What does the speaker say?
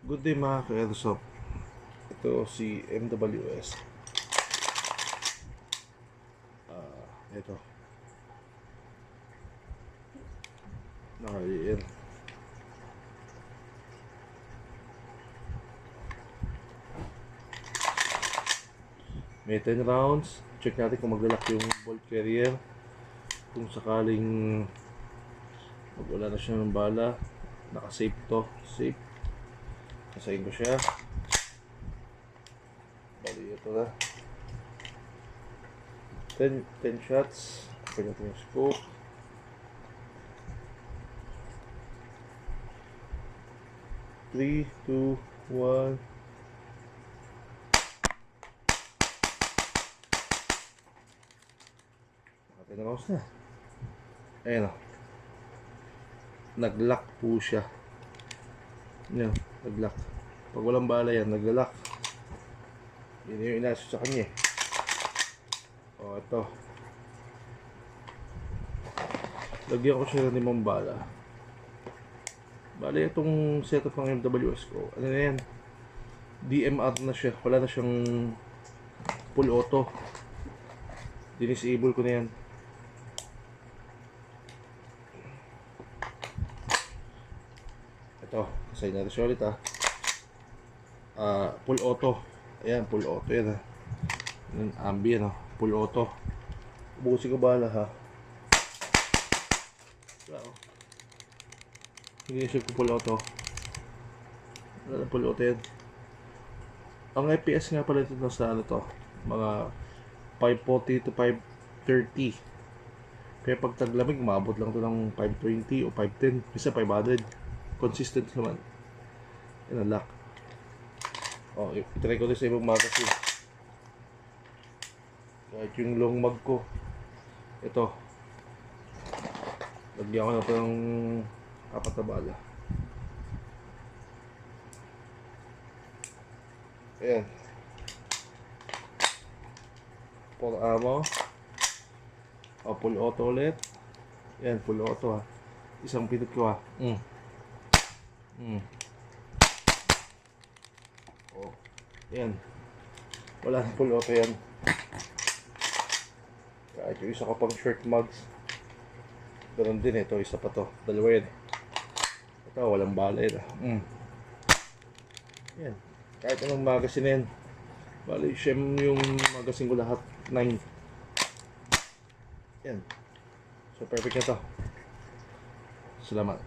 Good day mga ka-airsoft. Ito si MWS. Ito. Naka-air. May 10 rounds. Check natin kung maglalak yung bolt carrier. Kung sakaling magwala na siya ng bala, naka-safe to. Safe. Kasayin ko siya. Bali, ito na. 10 shots. Open natin yung scope. Three, two, one. Nakatinaos na. Ayan o. Nag-lock po siya. Yan, nag-lock. Pag walang bala yan, nag-lock. Yun yung inaso sa kanya eh. O, ito. Lagyan ko siya ng 5 bala. Bali, itong setup ng MWS ko, ano na yan? DMR na siya. Wala na siyang full auto. Dinisable ko na yan. Ito, kasayin natin siya ulit full auto. Ayan, full auto yan Yan, ambient full auto. Ubusin ko bala Inisip ko full auto. Full auto yan. Ang FPS nga pala ito sa ano to, mga 540 to 530. Kaya pag taglamig, maabot lang ito ng 520 o 510. Isa 500. Consistent naman. Yan ang lock. O, itry ko ito sa ibang magazine. Kahit yung long mag ko. Ito. Lagyan ko na ito ng 4 na bala. Ayan. For ammo. O, full auto ulit. Ayan, full auto Isang pinot ko O, ayan. Wala na full auto yan. Kahit yung isa ko pang short mugs. Ganun din ito, isa pa to. Dalawa yan. Ito, walang bala yan. Yan. Kahit anong magazine yan. Bali, siyem yung magazine ko lahat. 9. Yan. So, perfect na to. Salamat.